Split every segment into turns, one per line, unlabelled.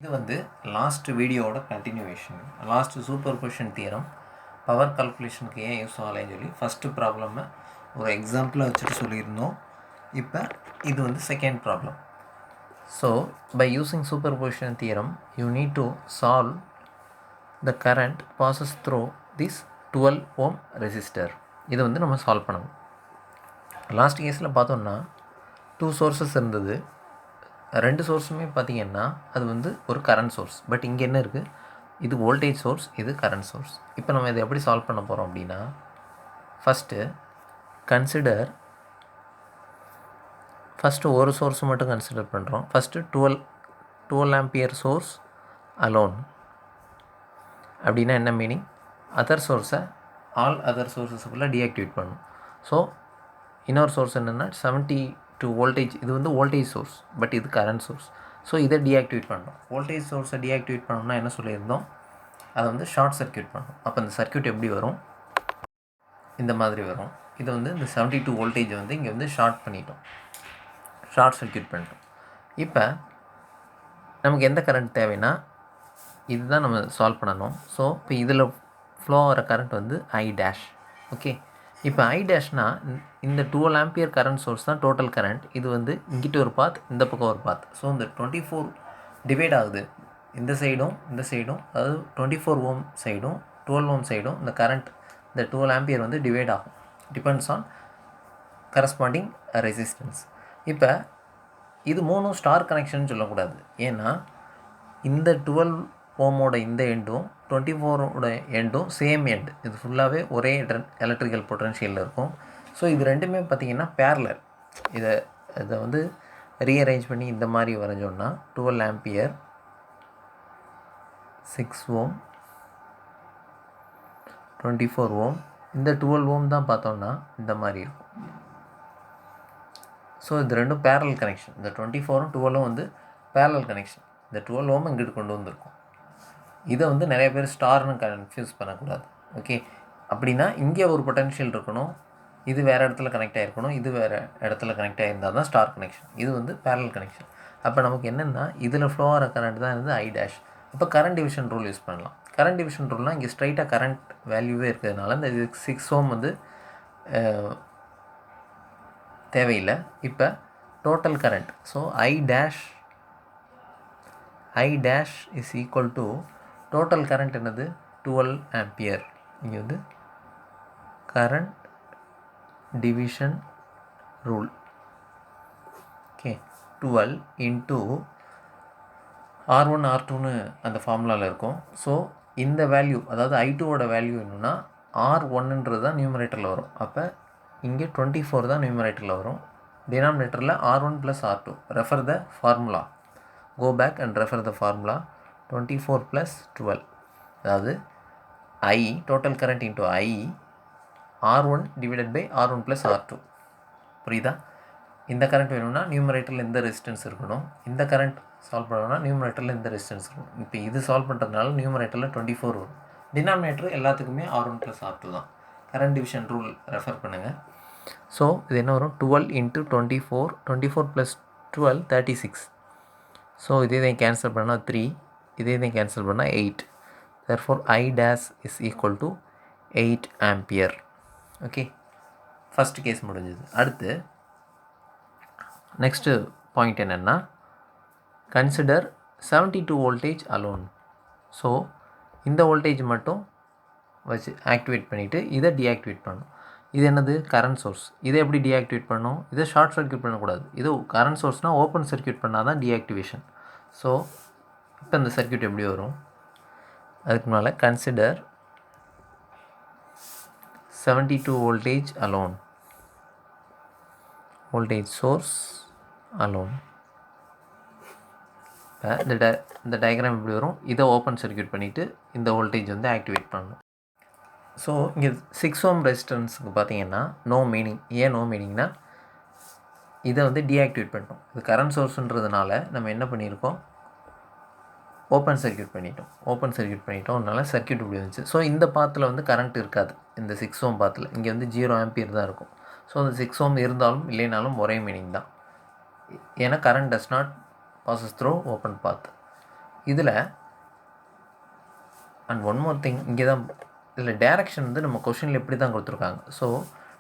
இது வந்து லாஸ்ட் வீடியோவோட continuation. Last superposition theorem power கால்குலேஷனுக்கு ஏன் யூஸ் ஆகலைன்னு சொல்லி ஃபஸ்ட்டு ப்ராப்ளமை ஒரு எக்ஸாம்பிளாக வச்சுட்டு சொல்லியிருந்தோம். இப்போ இது வந்து second problem. So by using superposition theorem you need to solve the current passes through this 12 ohm resistor. இதை வந்து நம்ம சால்வ் பண்ணணும். லாஸ்ட் கேஸில் பார்த்தோம்னா 2 சோர்ஸஸ் இருந்தது. 2 சோர்ஸுமே பார்த்திங்கன்னா அது வந்து ஒரு கரண்ட் சோர்ஸ். பட் இங்கே என்ன இருக்குது, இது வோல்டேஜ் சோர்ஸ், இது கரண்ட் சோர்ஸ். இப்போ நம்ம இதை எப்படி சால்வ் பண்ண போகிறோம் அப்படின்னா, ஃபஸ்ட்டு ஒரு சோர்ஸ் மட்டும் கன்சிடர் பண்ணுறோம். ஃபஸ்ட்டு 12 ஆம்பியர் சோர்ஸ் அலோன் அப்படின்னா என்ன மீனிங், ஆல் அதர் சோர்ஸஸுக்குள்ளே டீஆக்டிவேட் பண்ணணும். ஸோ இன்னொரு சோர்ஸ் என்னென்னா 72 வோல்டேஜ், இது வந்து வோல்டேஜ் சோர்ஸ், பட் இது கரண்ட் சோர்ஸ். ஸோ இதை டீஆக்டிவேட் பண்ணணும். வோல்டேஜ் சோர்ஸை டீஆக்டிவேட் பண்ணணும்னா என்ன சொல்லியிருந்தோம், அதை வந்து ஷார்ட் சர்க்யூட் பண்ணணும். அப்போ இந்த சர்க்யூட் எப்படி வரும், இந்த மாதிரி வரும். இதை வந்து இந்த 72 வோல்டேஜ் வந்து இங்கே வந்து ஷார்ட் சர்க்யூட் பண்ணிட்டோம். இப்போ நமக்கு எந்த கரண்ட் தேவைன்னா இதுதான் நம்ம சால்வ் பண்ணணும். ஸோ இப்போ இதில் ஃப்ளோ ஆகிற கரண்ட் வந்து I டேஷ். ஓகே, இப்போ I டேஷ்னால் இந்த 12 ஆம்பியர் கரண்ட் சோர்ஸ் தான் டோட்டல் கரண்ட். இது வந்து இங்கிட்ட ஒரு பாத், இந்த பக்கம் ஒரு பாத். ஸோ இந்த 24 டிவைட் ஆகுது, இந்த சைடும், அதாவது 24 ஓம் சைடும் 12 ஓம் சைடும் இந்த கரண்ட், இந்த 12 ஆம்பியர் வந்து டிவைட் ஆகும். Depends on corresponding resistance. இப்போ இது மூணும் ஸ்டார் கனெக்ஷன் சொல்லக்கூடாது. ஏன்னா இந்த 12 ஓமோட இந்த எண்டும் 24ஓட எண்டும் சேம் எண்ட். இது ஃபுல்லாகவே ஒரே எலக்ட்ரிக்கல் பொட்டன்ஷியலில் இருக்கும். ஸோ இது ரெண்டுமே பார்த்திங்கன்னா பேரலல். இதை வந்து ரீஅரேஞ்ச் பண்ணி இந்த மாதிரி வரைஞ்சோன்னா 12 ஆம்பியர் 6 ஓம் 24 ஓம், இந்த 12 ஓம் தான் பார்த்தோன்னா இந்த மாதிரி இருக்கும். ஸோ இது ரெண்டும் பேரலல் கனெக்ஷன். இந்த 24ம் 12ம் வந்து பேரலல் கனெக்ஷன். இந்த 12 ஓம் இங்கிட்டு கொண்டு வந்திருக்கும். இதை வந்து நிறைய பேர் ஸ்டார்னு கன்ஃபியூஸ் பண்ணக்கூடாது. ஓகே, அப்படின்னா இங்கே ஒரு பொட்டன்ஷியல் இருக்கணும், இது வேறு இடத்துல கனெக்ட் ஆகிருக்கணும், இது வேறு இடத்துல கனெக்ட் ஆகிருந்தால் தான் ஸ்டார் கனெக்ஷன். இது வந்து பேரலல் கனெக்ஷன். அப்போ நமக்கு என்னென்னா இதில் ஃப்ளோ ஆகிற கரண்ட் தான் வந்து I டேஷ். அப்போ கரண்ட் டிவிஷன் ரூல் யூஸ் பண்ணலாம். கரண்ட் டிவிஷன் ரூல்னால் இங்கே ஸ்ட்ரைட்டாக கரண்ட் வேல்யூவே இருக்கிறதுனால இந்த 6 ஓம் வந்து தேவையில்லை. இப்போ total current, so I dash is equal to total current என்னது 12 ஆம்பியர். இங்கே வந்து current division rule. Okay, 12 into R1 R2ன்னு அந்த ஃபார்முலாவில் இருக்கும். ஸோ இந்த வேல்யூ, அதாவது I2ஓட வேல்யூ என்னென்னா R1ன்றது தான் நியூமரேட்டரில் வரும். அப்போ இங்கே 24 தான் நியூமரேட்டரில் வரும். டினாமினேட்டரில் R1 + R2. Refer the formula, go back and refer the formula. 24 + 12, அதாவது I total current into I R1 divided by R1 + R2. புரியுதா? இந்த கரண்ட் வேணும்னா நியூமரேட்டரில் இந்த ரெசிஸ்டன்ஸ் இருக்கணும், இந்த கரண்ட் சால்வ் பண்ணணும்னா நியூமரேட்டரில் இந்த ரெசிஸ்டன்ஸ் இருக்கணும். இப்போ இது சால்வ் பண்ணுறதுனால நியூமரேட்டரில் 24 வரும். டினாமினேட்டர் எல்லாத்துக்குமே R1 + R2 தான். கரண்ட் டிவிஷன் ரூல் ரெஃபர் பண்ணுங்கள். ஸோ இது என்ன வரும், 12 இன்ட்டு 24 + 12 36. ஸோ இதே கேன்சல் பண்ணால் 3, இதே கேன்சல் பண்ணால் 8. therefore I dash is equal to 8 ampere. Okay, first case முடிஞ்சது. அடுத்து நெக்ஸ்ட்டு பாயிண்ட் என்னென்னா, கன்சிடர் 72 வோல்டேஜ் அலோன். ஸோ இந்த வோல்டேஜ் மட்டும் வச்சு ஆக்டிவேட் பண்ணிவிட்டு இதை டீஆக்டிவேட் பண்ணணும். இது என்னது, கரண்ட் சோர்ஸ். இதை எப்படி டீஆக்டிவேட் பண்ணணும், இதை ஷார்ட் சர்க்யூட் பண்ணக்கூடாது. இது கரண்ட் சோர்ஸ்னால் ஓப்பன் சர்க்யூட் பண்ணால் தான் டீஆக்டிவேஷன். ஸோ இப்போ இந்த சர்க்யூட் எப்படி வரும், அதுக்கு மேலே consider 72 voltage alone, voltage source alone. இப்போ இந்த டயக்ராம் எப்படி வரும், இதை ஓப்பன் சர்க்யூட் பண்ணிவிட்டு இந்த வோல்டேஜ் வந்து ஆக்டிவேட் பண்ணணும். ஸோ இங்கே 6 ஓம் ரெசிஸ்டன்ஸுக்கு பார்த்தீங்கன்னா நோ மீனிங். ஏன் நோ மீனிங்னா, இதை வந்து டீஆக்டிவேட் பண்ணிட்டோம். இது கரண்ட் சோர்ஸுன்றதுனால நம்ம என்ன பண்ணியிருக்கோம், ஓப்பன் சர்க்யூட் பண்ணிட்டோம். அதனால சர்க்யூட் இப்படி வந்துச்சு. ஸோ இந்த பாத்தில் வந்து கரண்ட் இருக்காது. இந்த 6 ஓம் பாத்தில் இங்கே வந்து 0 ஆம்பியர் தான் இருக்கும். ஸோ அந்த 6 ஓம் இருந்தாலும் இல்லைனாலும் ஒரே மீனிங் தான். ஏன்னா current does not passes through open path. இதில் அண்ட் ஒன் மோர் திங், இங்கே தான் இதில் டேரெக்ஷன் வந்து நம்ம கொஷினில் இப்படி தான் கொடுத்துருக்காங்க. ஸோ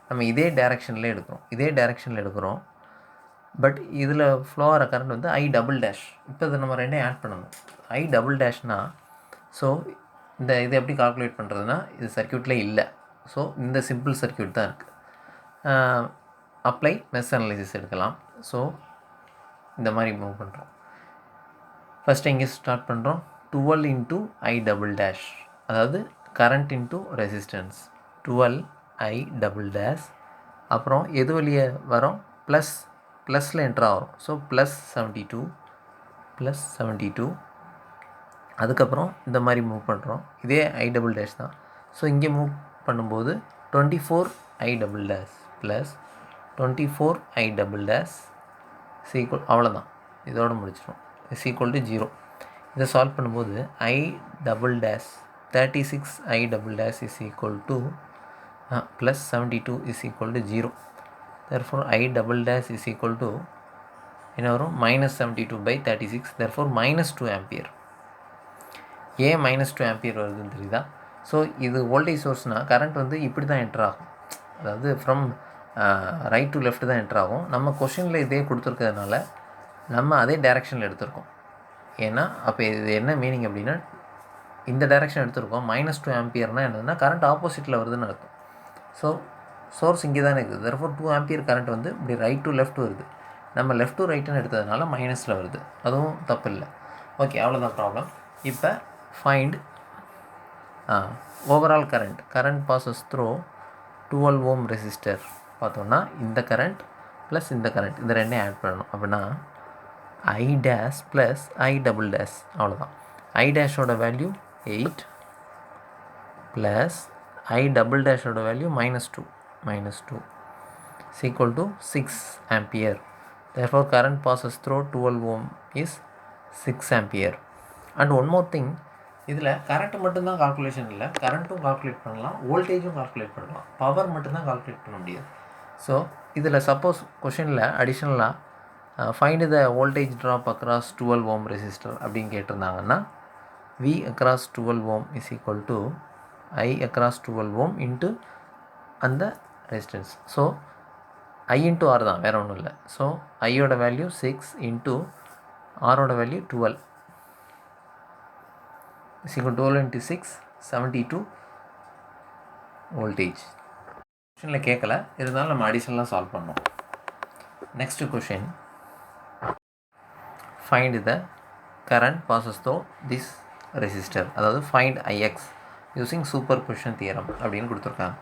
நம்ம இதே டேரெக்ஷனில் எடுக்கிறோம். பட் இதில் ஃப்ளோ ஆகிற கரண்ட் வந்து ஐ டபுள் டேஷ். இப்போ இதை நம்ம ரெண்டையும் ஆட் பண்ணணும். ஐ டபுள் டேஷ்னா ஸோ இது எப்படி கால்குலேட் பண்ணுறதுனா, இது சர்க்யூட்டில் இல்லை. ஸோ இந்த சிம்பிள் சர்க்யூட் தான் இருக்குது. அப்ளை மெஷ் அனலைசிஸ் எடுக்கலாம். ஸோ இந்த மாதிரி மூவ் பண்ணுறோம். ஃபஸ்ட்டு எங்கே ஸ்டார்ட் பண்ணுறோம், 12 இன்ட்டு ஐ டபுள் டேஷ், அதாவது கரண்ட் இன்ட்டு ரெசிஸ்டன்ஸ். 12 ஐ டபுள் டேஷ். அப்புறம் எது வழியே வரோம், ப்ளஸில் என்ட்ரு ஆகிறோம். ஸோ +72 அதுக்கப்புறம் இந்த மாதிரி மூவ் பண்ணுறோம். இதே ஐ டபுள் டேஷ் தான். ஸோ இங்கே மூவ் பண்ணும்போது 24 I double dash plus 24 I double dash சீக்குவல், அவ்வளோதான், இதோடு முடிச்சிடும். Equal to 0. இதை சால்வ் பண்ணும்போது I double dash 36 I double dash is equal to plus 72 is equal to 0. therefore I double dash is equal to என்ன வரும், -72/36. therefore -2 ampere. ஏன் -2 ampere வருதுன்னு தெரியுதா? ஸோ இது வோல்டேஜ் சோர்ஸ்னால் கரண்ட் வந்து இப்படி தான் என்ட்ரு ஆகும், அதாவது ஃப்ரம் ரைட் டு லெஃப்ட் தான் என்ட்ரு ஆகும். நம்ம கொஷினில் இதே கொடுத்துருக்கிறதுனால நம்ம அதே டைரெக்ஷனில் எடுத்திருக்கோம். ஏன்னா அப்போ இது என்ன மீனிங் அப்படின்னா, இந்த டைரெக்ஷன் எடுத்திருக்கோம். -2 ஆம்பியர்னால் என்னதுன்னா கரண்ட் ஆப்போசிட்டில் வருதுன்னு அர்த்தம். ஸோ சோர்ஸ் இங்கே தானே இருக்குது. therefore 2 ஆம்பியர் கரண்ட் வந்து இப்படி ரைட் டு லெஃப்ட் வருது. நம்ம லெஃப்ட் டு ரைட்டுன்னு எடுத்ததுனால மைனஸில் வருது. அதுவும் தப்பு இல்லை. ஓகே, அவ்வளோதான் ப்ராப்ளம். இப்போ find overall current passes through 12 ohm resistor. பார்த்தோன்னா இந்த கரண்ட் ப்ளஸ் இந்த கரண்ட், இந்த ரெண்டையும் ஆட் பண்ணணும். அப்படின்னா I dash plus I double dash, அவ்வளோதான். ஐ டேஷோட வேல்யூ 8 ப்ளஸ் ஐ டபுள் டேஷோட value -2 is equal to 6 ampere. therefore current passes through 12 ohm is 6 ampere. and one more thing, இதில் current மட்டும்தான் கால்குலேஷன் இல்லை, கரண்ட்டும் கால்குலேட் பண்ணலாம், வோல்டேஜும் கால்குலேட் பண்ணலாம். Power மட்டும்தான் கால்குலேட் பண்ண முடியாது. ஸோ இதில் சப்போஸ் கொஷினில் அடிஷ்னலாக find the voltage drop across 12 ohm resistor அப்படின்னு கேட்டிருந்தாங்கன்னா, V across 12 ohm is equal to I across 12 ohm into அந்த resistance. So I into R தான், வேறு ஒன்றும் இல்லை. ஸோ ஐயோட வேல்யூ 6 இன்ட்டு ஆரோட value 12 is equal to 12 into 6, 72 voltage. கொஷினில் கேட்கல, இருந்தாலும் நம்ம அடிஷனலாக சால்வ் பண்ணோம். Next question, find the current passes through this resistor, அதாவது find Ix using superposition theorem அப்படின்னு கொடுத்துருக்காங்க.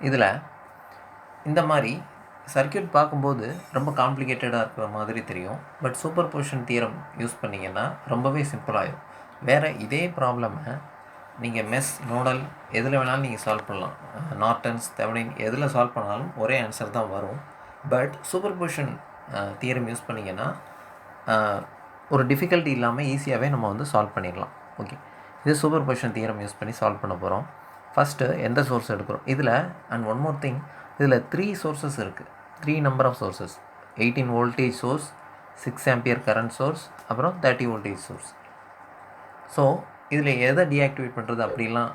இதில் இந்த மாதிரி சர்க்யூட் பார்க்கும்போது ரொம்ப காம்ப்ளிகேட்டடாக இருக்கிற மாதிரி தெரியும். But super position theorem use பண்ணிங்கன்னா ரொம்பவே சிம்பிளாகிடும். வேறு இதே ப்ராப்ளமை நீங்கள் மெஷ், நோடல் எதில் வேணாலும் நீங்கள் சால்வ் பண்ணலாம். நார்டன்ஸ், தெவெனின் எதில் சால்வ் பண்ணாலும் ஒரே ஆன்சர் தான் வரும். But super position theorem use பண்ணிங்கன்னா ஒரு டிஃபிகல்ட்டி இல்லாமல் ஈஸியாகவே நம்ம வந்து சால்வ் பண்ணிடலாம். ஓகே, இது சூப்பர் பொசிஷன் தியரம் யூஸ் பண்ணி சால்வ் பண்ண போகிறோம். ஃபஸ்ட்டு எந்த சோர்ஸ் எடுக்கிறோம் இதில். அண்ட் ஒன் மோர் திங், இதில் 3 சோர்ஸஸ் இருக்குது, 3 number of sources. 18 voltage source, 6 ampere current source, அப்புறம் 30 வோல்டேஜ் சோர்ஸ். ஸோ இதில் எதை டீஆக்டிவேட் பண்ணுறது அப்படிலாம்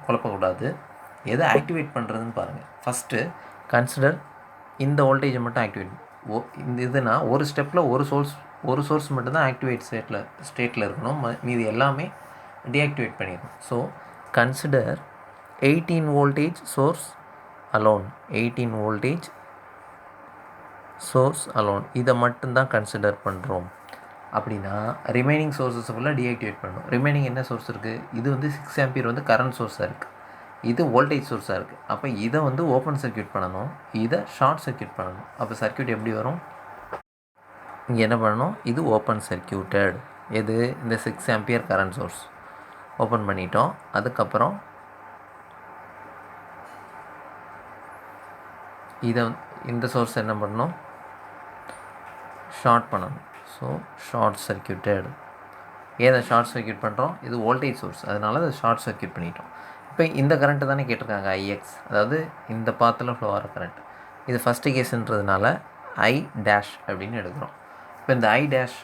குழப்பக்கூடாது. எதை ஆக்டிவேட் பண்ணுறதுன்னு பாருங்கள். ஃபஸ்ட்டு கன்சிடர் இந்த வோல்டேஜை மட்டும் ஆக்டிவேட். இந்த இதுனா ஒரு ஸ்டெப்பில் ஒரு சோர்ஸ் மட்டும்தான் ஆக்டிவேட் ஸ்டேட்டில் இருக்கணும், மீது எல்லாமே டீஆக்டிவேட் பண்ணிடணும். So consider 18 voltage source alone, 18 voltage source alone, இதை மட்டும்தான் கன்சிடர் பண்ணுறோம். அப்படின்னா ரிமைனிங் சோர்ஸஸ் ஃபுல்லாக டீஆக்டிவேட் பண்ணணும். ரிமைனிங் என்ன சோர்ஸ் இருக்குது, இது வந்து 6 ஆம்பியர் வந்து கரண்ட் சோர்ஸாக இருக்குது, இது வோல்டேஜ் சோர்ஸாக இருக்குது. அப்போ இதை வந்து ஓப்பன் சர்க்யூட் பண்ணணும், இதை ஷார்ட் சர்க்யூட் பண்ணணும். அப்போ சர்க்யூட் எப்படி வரும், இங்கே என்ன பண்ணணும், இது ஓப்பன் சர்க்யூட்டட். எது, இந்த 6 ஆம்பியர் கரண்ட் சோர்ஸ் ஓப்பன் பண்ணிட்டோம். அதுக்கப்புறம் இந்த சோர்ஸ் என்ன பண்ணணும், ஷார்ட் பண்ணணும். So short circuited. ஏதை ஷார்ட் சர்க்யூட் பண்ணுறோம், இது வோல்டேஜ் சோர்ஸ், அதனால அதை ஷார்ட் சர்க்யூட் பண்ணிட்டோம். இப்போ இந்த கரண்ட்டு தானே கேட்டிருக்காங்க, Ix, அதாவது இந்த பாத்தில் ஃப்ளோ ஆகிற கரண்ட். இது ஃபஸ்ட்டு கேஸுன்றதுனால I டேஷ் அப்படின்னு எடுக்கிறோம். இப்போ இந்த I டேஷ்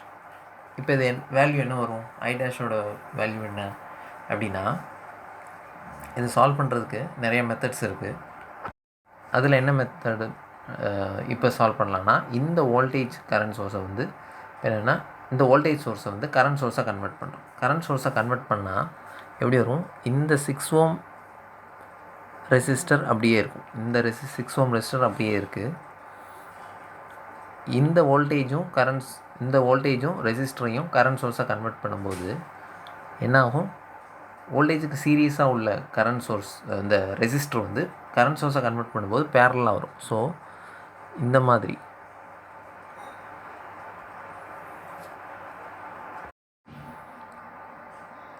இப்போ இது வேல்யூ என்ன வரும், ஐ டேஷோட வேல்யூ என்ன அப்படின்னா, இது சால்வ் பண்ணுறதுக்கு நிறைய மெத்தட்ஸ் இருக்குது. அதில் என்ன மெத்தடு இப்போ சால்வ் பண்ணலான்னா, இந்த வோல்டேஜ் கரண்ட் சோர்ஸை வந்து என்னென்னா, இந்த வோல்டேஜ் சோர்ஸை வந்து கரண்ட் சோர்ஸாக கன்வெர்ட் பண்ணுறோம். கரண்ட் சோர்ஸை கன்வெர்ட் பண்ணால் எப்படி வரும், இந்த 6 ஓம் ரெசிஸ்டர் அப்படியே இருக்கும். இந்த 6 ஓம் ரெசிஸ்டர் அப்படியே இருக்குது. இந்த வோல்டேஜும் ரெசிஸ்டரையும் கரண்ட் சோர்ஸாக கன்வெர்ட் பண்ணும்போது என்ன ஆகும், வோல்டேஜுக்கு சீரியஸாக உள்ள கரண்ட் சோர்ஸ், இந்த ரெசிஸ்டர் வந்து கரண்ட் சோர்ஸை கன்வெர்ட் பண்ணும்போது பேரலாக வரும். ஸோ இந்த மாதிரி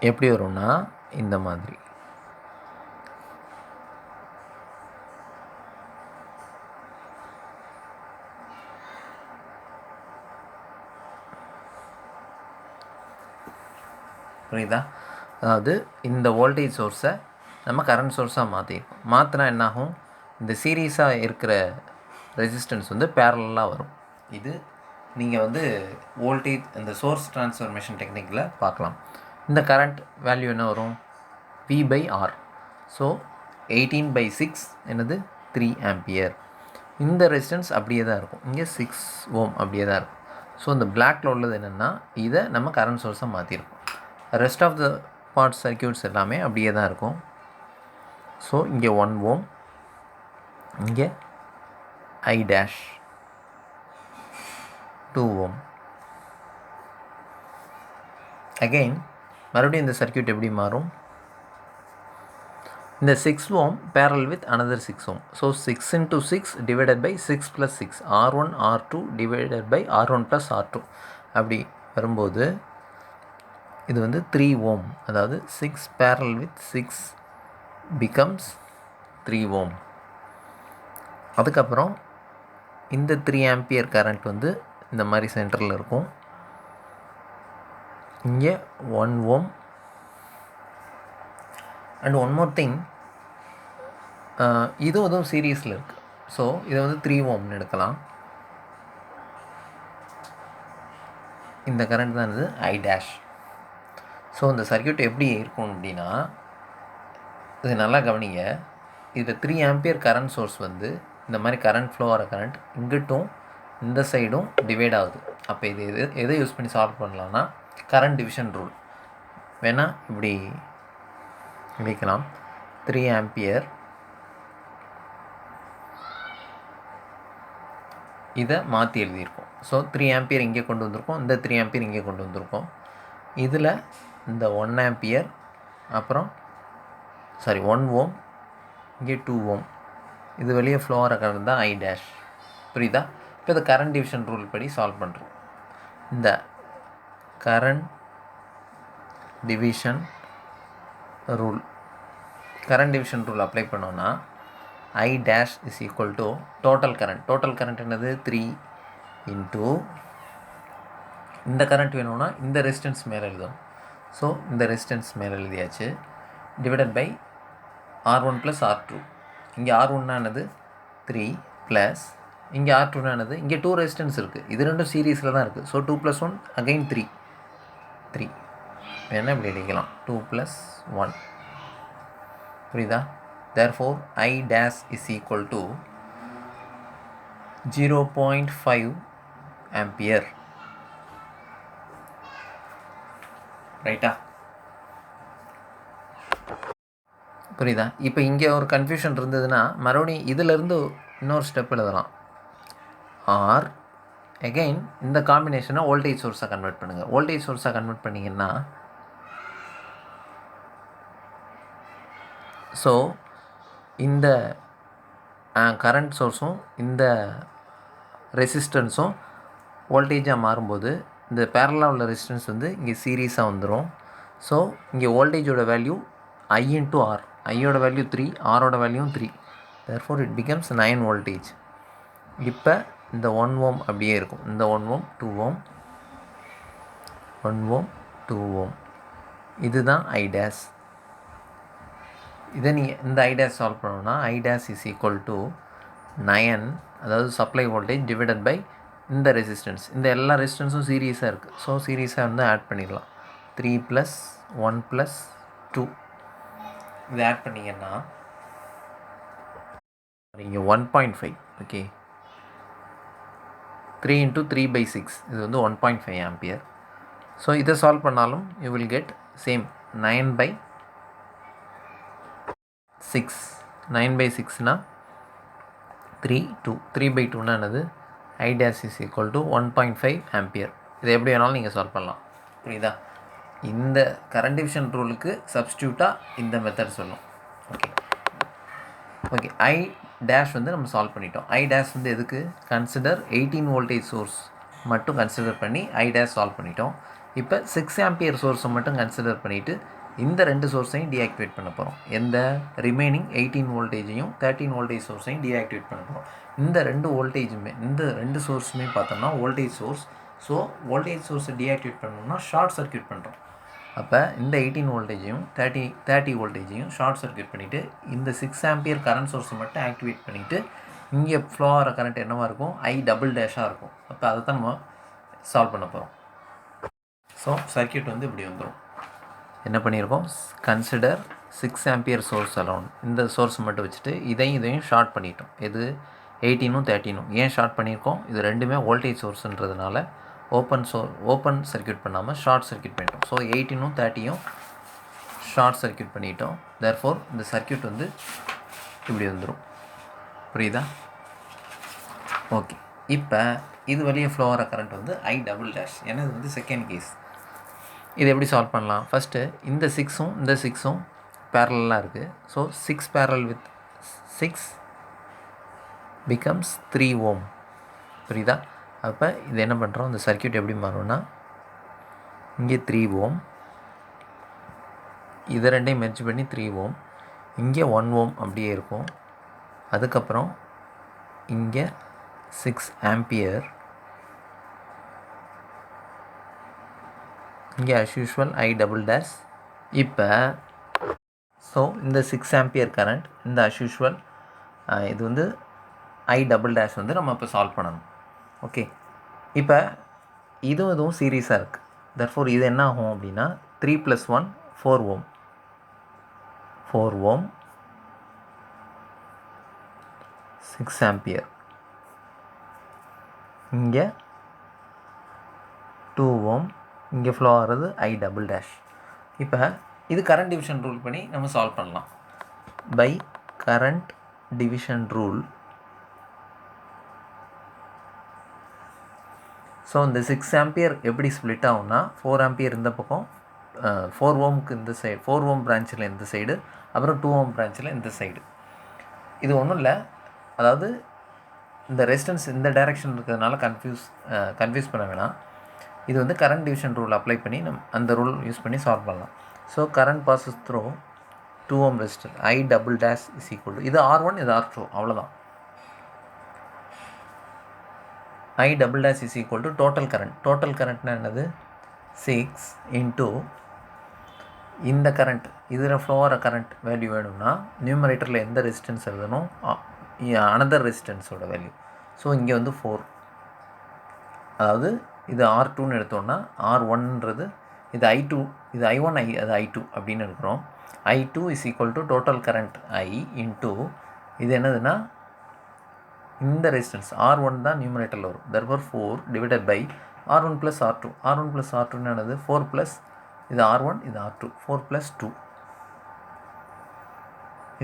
எப்படி வரும்னா, இந்த மாதிரி புரியுதா. அதாவது இந்த வோல்டேஜ் சோர்ஸை நம்ம கரண்ட் சோர்ஸாக மாற்றிருக்கோம். மாற்றினா என்னாகும், இந்த சீரீஸாக இருக்கிற ரெசிஸ்டன்ஸ் வந்து பேரலாக வரும். இது நீங்கள் வந்து வோல்டேஜ் இந்த சோர்ஸ் ட்ரான்ஸ்ஃபர்மேஷன் டெக்னிக்கில் பார்க்கலாம். இந்த கரண்ட் வேல்யூ என்ன வரும், V/R. ஸோ 18/6 என்னது 3 ஆம்பியர். இந்த ரெசிஸ்டன்ஸ் அப்படியே தான் இருக்கும், இங்கே 6 ஓம் அப்படியே தான் இருக்கும். ஸோ இந்த பிளாக்கில் உள்ளது என்னென்னா, இதை நம்ம கரண்ட் சோர்ஸாக மாற்றிருக்கோம். Rest of the part circuits எல்லாமே அப்படியே தான் இருக்கும். ஸோ இங்கே 1 ஓம், இங்கே ஐ டேஷ் 2 ஓம். அகெயின் மறுபடியும் இந்த சர்க்யூட் எப்படி மாறும், இந்த 6 ohm parallel with another 6 ohm. So 6 into 6 divided by 6 plus 6, R1 R2 divided by R1 plus R2 அப்படி வரும்போது இது வந்து 3 ஓம். அதாவது 6 parallel with 6 becomes 3 ஓம். அதுக்கப்புறம் இந்த 3 ஆம்பியர் கரண்ட் வந்து இந்த மாதிரி சென்டரில் இருக்கும். இங்கே 1 ஓம். அண்ட் ஒன் மோர் திங், இதுவும் சீரீஸில் இருக்குது. ஸோ இதை வந்து 3 ஓம்னு எடுக்கலாம். இந்த கரண்ட் தான் இது ஐ டேஷ். ஸோ இந்த சர்க்யூட் எப்படி இருக்கும் அப்படின்னா, இது நல்லா கவனிங்க. இதில் 3 ஆம்பியர் கரண்ட் சோர்ஸ் வந்து இந்த மாதிரி கரண்ட் ஃப்ளோ ஆகிற கரண்ட் இங்கிட்டும் இந்த சைடும் டிவைட் ஆகுது. அப்போ இது எதை யூஸ் பண்ணி சால்வ் பண்ணலான்னா, கரண்ட் டிவிஷன் ரூல் வேணால் இப்படி வைக்கலாம். 3 ஆம்பியர் இதை மாற்றி எழுதியிருக்கோம். ஸோ 3 ஆம்பியர் இங்கே கொண்டு வந்திருக்கோம், இந்த 3 ஆம்பியர் இங்கே கொண்டு வந்திருக்கோம். இதில் இந்த 1 ஆம்பியர் அப்புறம் 1 ஓம், இங்கே 2 ஓம், இது வெளியே ஃப்ளோ ஆகிற கரண்ட் தான் ஐ டேஷ். புரியுதா. இப்போ இந்த கரண்ட் டிவிஷன் ரூல் படி சால்வ் பண்ணுறோம். இந்த கரண்ட் டிவிஷன் ரூல் அப்ளை பண்ணோன்னா I dash is equal to total current என்னது 3 இன்ட்டு இந்த கரண்ட் வேணும்னா இந்த ரெசிஸ்டன்ஸ் மேலே எழுதும். ஸோ இந்த ரெசிஸ்டன்ஸ் மேலே எழுதியாச்சு, டிவைடட் பை R1 + R2. இங்கே R1 என்னது 3 ப்ளஸ் இங்கே R2 என்னது, இங்கே 2 ரெசிஸ்டன்ஸ் இருக்குது, இது ரெண்டும் சீரீஸில் தான் இருக்குது. ஸோ 2 + 1 அகைன் 3 வேணால் இப்படி எழுதிக்கலாம், 2 + 1. புரியுதா. therefore I dash is equal to 0.5 ampere. ரைட்டா. புரியுதா. இப்போ இங்கே ஒரு கன்ஃபியூஷன் இருந்ததுன்னா மறுபடியும் இதிலேருந்து இன்னொரு ஸ்டெப் எழுதலாம். ஆர் அகெயின் இந்த காம்பினேஷனை வோல்டேஜ் சோர்ஸாக கன்வெர்ட் பண்ணுங்கள். வோல்டேஜ் சோர்ஸாக கன்வெர்ட் பண்ணிங்கன்னா, ஸோ இந்த கரண்ட் சோர்ஸும் இந்த ரெசிஸ்டன்ஸும் வோல்டேஜாக மாறும்போது இந்த பேரலாக உள்ள ரெசிஸ்டன்ஸ் வந்து இங்கே சீரீஸாக வந்துடும். ஸோ இங்கே வோல்டேஜோட வேல்யூ I into R. ஐயோட வேல்யூ 3, ஆரோட value 3. therefore it becomes 9 voltage. இப்போ இந்த 1 ஓம் அப்படியே இருக்கும். இந்த 1 ஓம் 2 ஓம் 1 ஓம் 2 ஓம் இதுதான் ஐ டேஷ். இதை நீங்கள் இந்த ஐ டேஷ் சால்வ் பண்ணோன்னா I dash is equal to 9, அதாவது சப்ளை வோல்டேஜ் டிவைடட் பை இந்த ரெசிஸ்டன்ஸ், இந்த எல்லா ரெசிஸ்டன்ஸும் சீரியஸாக இருக்குது. ஸோ சீரியஸாக வந்து ஆட் பண்ணிடலாம். 3 + 1 + 2 இது ஆட் பண்ணிங்கன்னா இங்கே 1.5. ஓகே, 3 × 3/6 இது வந்து 1.5 ஆம்பியர். ஸோ இதை சால்வ் பண்ணாலும் யூ வில் கெட் சேம் 9/6. 9/6னா 3/2னா என்னது, I dash is equal to 1.5 ampere. இதை எப்படி வேணாலும் நீங்கள் சால்வ் பண்ணலாம். புரியுதா? இந்த கரண்ட் டிவிஷன் ரூலுக்கு சப்ஸ்டியூட்டாக இந்த மெத்தட் சொல்லும். ஓகே ஓகே I dash வந்து நம்ம சால்வ் பண்ணிட்டோம். I dash வந்து எதுக்கு, கன்சிடர் 18 வோல்டேஜ் சோர்ஸ் மட்டும் கன்சிடர் பண்ணி I dash சால்வ் பண்ணிட்டோம். இப்போ 6 ஆம்பியர் சோர்ஸை மட்டும் கன்சிடர் பண்ணிவிட்டு இந்த ரெண்டு சோர்ஸையும் டீஆக்டிவேட் பண்ண போகிறோம். எந்த ரிமைனிங் 18 வோல்டேஜையும் 13 வோல்டேஜ் சோர்ஸையும் டீஆக்டிவேட் பண்ண போகிறோம். இந்த ரெண்டு சோர்ஸுமே பார்த்தோம்னா வோல்டேஜ் சோர்ஸ். ஸோ வோல்டேஜ் சோர்ஸை டீஆக்டிவேட் பண்ணோம்னா ஷார்ட் சர்க்யூட் பண்ணுறோம். அப்போ இந்த 18 வோல்டேஜையும் 30 வோல்டேஜையும் ஷார்ட் சர்க்யூட் பண்ணிவிட்டு இந்த 6 ஆம்பியர் கரண்ட் சோர்ஸை மட்டும் ஆக்டிவேட் பண்ணிவிட்டு இங்கே ஃப்ளோ ஆகிற கரண்ட் என்னவாக இருக்கும், I" இருக்கும். அப்போ அதை தான் நம்ம சால்வ் பண்ண போகிறோம். ஸோ சர்க்யூட் வந்து இப்படி வந்துடும். என்ன பண்ணியிருக்கோம், கன்சிடர் 6 ஆம்பியர் சோர்ஸ் அரவுண்ட், இந்த சோர்ஸ் மட்டும் வச்சுட்டு இதையும் ஷார்ட் பண்ணிட்டோம். எது, 18ம் 13ம். ஏன் ஷார்ட் பண்ணியிருக்கோம், இது ரெண்டுமே வோல்டேஜ் சோர்ஸ்ன்றதுனால ஓப்பன் சர்க்யூட் பண்ணாமல் ஷார்ட் சர்க்யூட் பண்ணிட்டோம். ஸோ 18ம் 30யும் ஷார்ட் சர்க்யூட் பண்ணிட்டோம். தேர்ஃபோர் இந்த சர்க்யூட் வந்து இப்படி வந்துடும். புரியுதா? ஓகே, இப்போ இது வழியே ஃப்ளோ ஆகிற கரண்ட் வந்து I". ஏன்னா இது வந்து செகண்ட் கேஸ். இது எப்படி சால்வ் பண்ணலாம், ஃபஸ்ட்டு இந்த 6ம் பேரலாக இருக்குது. So 6 parallel with 6 becomes 3 ohm. புரியுதா? அப்போ இது என்ன பண்ணுறோம், இந்த சர்க்யூட் எப்படி மாறும்னா இங்கே 3 ohm, இதை ரெண்டையும் மெர்ஜ் பண்ணி 3 ohm, இங்கே 1 ohm அப்படியே இருக்கும். அதுக்கப்புறம் இங்கே 6 ஆம்பியர், இங்கே as usual I". இப்போ ஸோ இந்த 6 ஆம்பியர் கரண்ட், இந்த as usual இது வந்து I". வந்து நம்ம இப்போ சால்வ் பண்ணணும். ஓகே, இப்போ இதுவும் சீரியஸாக இருக்குது. therefore இது என்ன ஆகும் அப்படின்னா 3 + 1 4 ohm, 6 ஆம்பியர், இங்கே 2 ohm, இங்கே ஃப்ளோ ஆகிறது I". இப்போ இது கரண்ட் டிவிஷன் ரூல் பண்ணி நம்ம சால்வ் பண்ணலாம். By current division rule, so இந்த 6 ஆம்பியர் எப்படி ஸ்ப்ளிட் ஆகும்னா 4 ஆம்பியர் இந்த பக்கம், 4 ohmக்கு இந்த சைடு, 4 ohm பிரான்ச்சில் இந்த சைடு, அப்புறம் 2 ohm பிரான்ச்சில் இந்த சைடு. இது ஒன்றும் இல்லை, அதாவது இந்த ரெசிஸ்டன்ஸ் இந்த டைரெக்ஷன் இருக்கிறதுனால கன்ஃபியூஸ் பண்ண வேணாம். இது வந்து கரண்ட் டிவிஷன் ரூல் அப்ளை பண்ணி நம்ம அந்த ரூல் யூஸ் பண்ணி சால்வ் பண்ணலாம். So current passes through 2 ohm resistor I"= இது R1, இது R2, அவ்வளோதான். I"= total current. டோட்டல் கரண்ட்னா என்னது, 6 × இந்த கரண்ட், இதில் ஃப்ளோ ஆகிற கரண்ட் வேல்யூ வேணும்னா நியூமரேட்டரில் எந்த ரெசிஸ்டன்ஸ் எழுதணும், அனதர் ரெசிஸ்டன்ஸோட வேல்யூ. ஸோ இங்கே வந்து 4, அதாவது இது R2ன்னு எடுத்தோம்னா R1ன்றது இது I2, இது I1, அது I2 அப்படின்னு எடுக்கிறோம். I2 = total current I into இது என்னதுன்னா இந்த ரெசிஸ்டன்ஸ் R1 தான் நியூமரேட்டரில் வரும். therefore 4 divided by R1 + R2. R1 + R2ன்னு என்னது, 4 + இது R1, இது R2, 4 + 2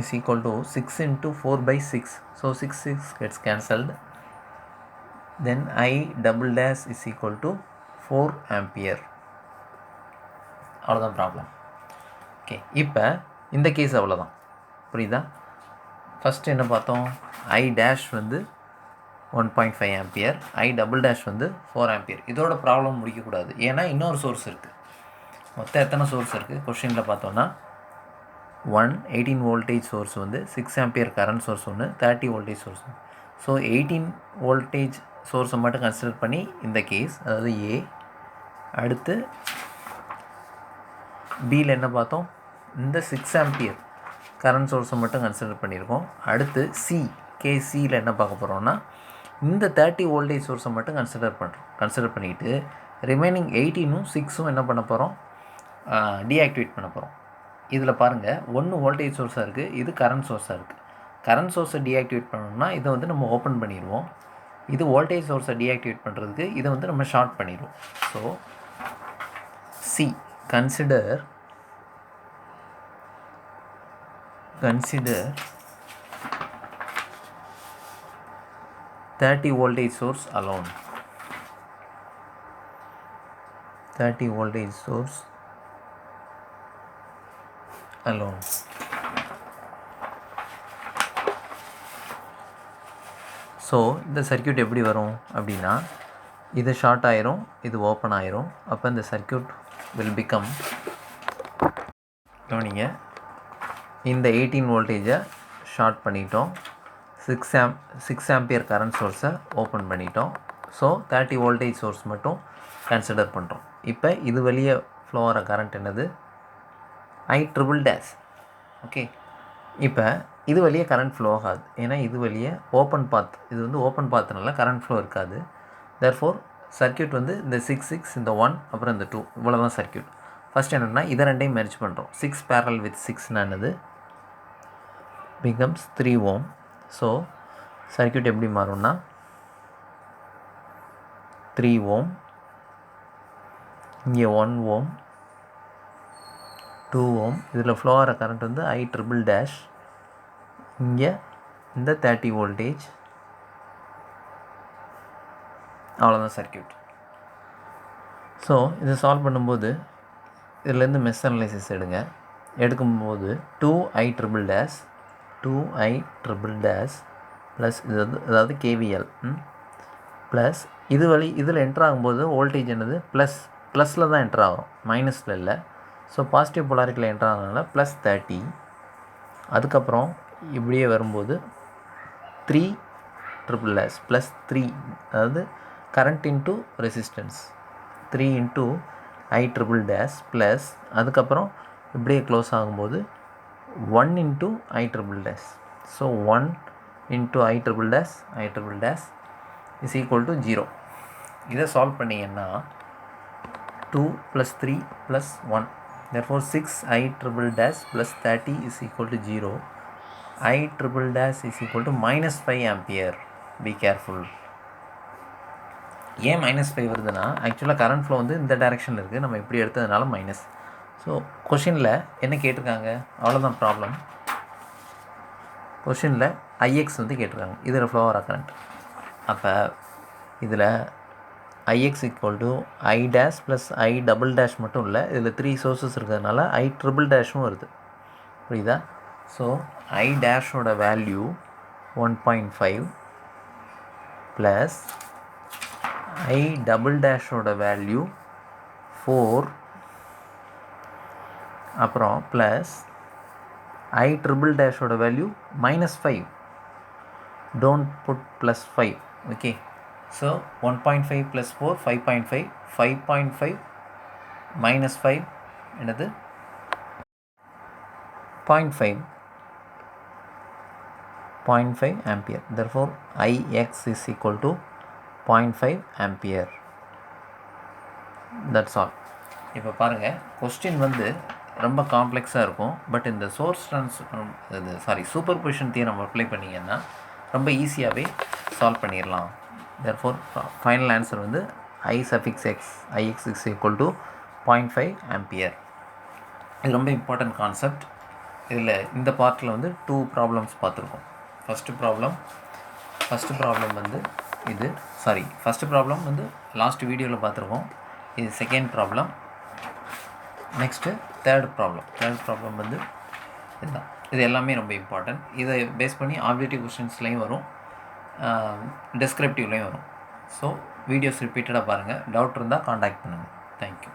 is equal to 6 × 4/6. so 6 gets cancelled. then I"= is equal to 4 ampere. அவ்வளோதான் ப்ராப்ளம். ஓகே, இப்போ இந்த கேஸ் அவ்வளோதான். புரியுதா? ஃபஸ்ட்டு என்ன பார்த்தோம், I' வந்து 1.5 ஆம்பியர், I"= வந்து 4 ஆம்பியர். இதோட ப்ராப்ளம் முடிக்கக்கூடாது, ஏன்னா இன்னொரு சோர்ஸ் இருக்குது. மொத்தம் எத்தனை சோர்ஸ் இருக்குது கொஷினில் பார்த்தோன்னா 18 வோல்டேஜ் சோர்ஸ் வந்து, 6 ஆம்பியர் கரண்ட் சோர்ஸ் ஒன்று, 30 வோல்டேஜ் சோர்ஸ் ஒன்று. ஸோ 18 வோல்டேஜ் சோர்ஸை மட்டும் கன்சிடர் பண்ணி இந்த கேஸ், அதாவது A. அடுத்து பியில் என்ன பார்த்தோம், இந்த 6 ஆம்பியர் கரண்ட் சோர்ஸை மட்டும் கன்சிடர் பண்ணியிருக்கோம். அடுத்து கேசியில் என்ன பார்க்க போகிறோம்னா இந்த 30 வோல்டேஜ் சோர்ஸை மட்டும் கன்சிடர் பண்ணிவிட்டு ரிமைனிங் 18ம் 6ம் என்ன பண்ண போகிறோம், டீஆக்டிவேட் பண்ண போகிறோம். இதில் பாருங்கள், ஒன்று வோல்டேஜ் சோர்ஸாக இருக்குது, இது கரண்ட் சோர்ஸாக இருக்குது. கரண்ட் சோர்ஸை டீஆக்டிவேட் பண்ணணும்னா இதை வந்து நம்ம ஓப்பன் பண்ணிடுவோம். இது வோல்டேஜ் சோர்ஸை டீஆக்டிவேட் பண்ணுறதுக்கு இதை வந்து நம்ம ஷார்ட் பண்ணிடுவோம். So C consider 30 voltage source alone. 30 voltage source alone. So இந்த சர்க்யூட் எப்படி வரும் அப்படின்னா, இது ஷார்ட் ஆயிரும், இது ஓப்பன் ஆயிரும். அப்போ இந்த சர்க்யூட் வில் பிகம், கவனிங்க, இந்த 18 வோல்டேஜை ஷார்ட் பண்ணிட்டோம், 6 ஆம்பியர் கரண்ட் சோர்ஸை ஓப்பன் பண்ணிட்டோம். ஸோ 30 வோல்டேஜ் சோர்ஸ் மட்டும் கன்சிடர் பண்ணுறோம். இப்போ இது வெளியே ஃப்ளோ ஆகிற கரண்ட் என்னது, I∼-. ஓகே, இப்போ இது வழியே கரண்ட் ஃப்ளோ ஆகாது, ஏன்னா இது வழியே ஓப்பன் பாத், இது வந்து ஓப்பன் பாத்னால கரண்ட் ஃப்ளோ இருக்காது. தேர்ஃபோர் சர்க்யூட் வந்து இந்த 6 இந்த 1 அப்புறம் இந்த 2 இவ்வளோ தான் சர்க்யூட். ஃபஸ்ட் என்னென்னா இதை ரெண்டையும் மெர்ஜ் பண்ணுறோம். 6 parallel with 6 என்னது becomes 3 ohm. ஸோ சர்க்யூட் எப்படி மாறும்னா 3 ohm, இங்கே 1 ohm, 2 ohm. இதில் ஃப்ளோ ஆகிற கரண்ட் வந்து I∼-. இங்கே இந்த 30 வோல்டேஜ், அவ்வளோதான் சர்க்யூட். ஸோ இதை சால்வ் பண்ணும்போது இதிலேருந்து மெஷ் அனலைசிஸ் எடுக்கும்போது 2I∼-, 2I∼- ப்ளஸ் இது வந்து அதாவது KVL ப்ளஸ் இதில் என்ட்ரு ஆகும்போது வோல்டேஜ் என்னது ப்ளஸில் தான் என்ட்ரு ஆகும், மைனஸில் இல்லை. ஸோ பாசிட்டிவ் பொலாரிட்டியில் என்ட்ரு ஆகிறதுனால +30. அதுக்கப்புறம் இப்படியே வரும்போது 3I∼+ +3, அதாவது current into resistance 3 × I∼- plus அதுக்கப்புறம் இப்படியே க்ளோஸ் ஆகும்போது 1 × I∼-. So 1 × I∼- is equal to 0. இதை சால்வ் பண்ணிங்கன்னா 2 + 3 + 1. therefore 6I∼- + 30 is equal to 0. I∼- is equal to -5 ampere. Be careful. ஏன் -5 வருதுன்னா, ஆக்சுவலாக கரண்ட் ஃப்ளோ வந்து இந்த டைரெக்ஷனில் இருக்குது, நம்ம இப்படி எடுத்ததுனால மைனஸ். ஸோ கொஷினில் என்ன கேட்டிருக்காங்க, அவ்வளோதான் ப்ராப்ளம். கொஷினில் IX வந்து கேட்டிருக்காங்க, இதில் ஃப்ளோ ஆகிற கரண்ட். அப்போ இதில் IX = I' + I" மட்டும் இல்லை, இதில் 3 சோர்ஸஸ் இருக்கிறதுனால I∼- வருது, புரியுதா? So I' value 1.5 plus I" value 4, அப்புறம் plus I∼- value -5. Don't put +5. Okay, so 1.5 + 4 5.5, 5.5 - 5 என்னது 0.5 ampere. therefore IX is equal to 0.5 ampere. that's all. இப்போ பாருங்கள், கொஸ்டின் வந்து ரொம்ப காம்ப்ளெக்ஸாக இருக்கும். பட் இந்த சூப்பர்பொசிஷன் தியரம் அப்ளை பண்ணிங்கன்னா ரொம்ப ஈஸியாகவே சால்வ் பண்ணிடலாம். therefore ஃபைனல் ஆன்சர் வந்து IX is equal to 0.5 ampere. இது ரொம்ப இம்பார்ட்டன்ட் கான்செப்ட். இதில் இந்த பார்ட்டில் வந்து 2 ப்ராப்ளம்ஸ் பார்த்துருக்கோம். ஃபஸ்ட்டு ப்ராப்ளம் வந்து இது, ஃபஸ்ட்டு ப்ராப்ளம் வந்து லாஸ்ட் வீடியோவில் பார்த்துருக்கோம். இது second problem. Next third problem வந்து இதுதான். இது எல்லாமே ரொம்ப இம்பார்ட்டன்ட். இதை பேஸ் பண்ணி ஆப்ஜெக்டிவ் கொஸ்டின்ஸ்லேயும் வரும், டெஸ்கிரிப்டிவ்லேயும் வரும். ஸோ வீடியோஸ் ரிப்பீட்டடாக பாருங்கள். டவுட் இருந்தால் காண்டாக்ட் பண்ணுங்கள். தேங்க்யூ.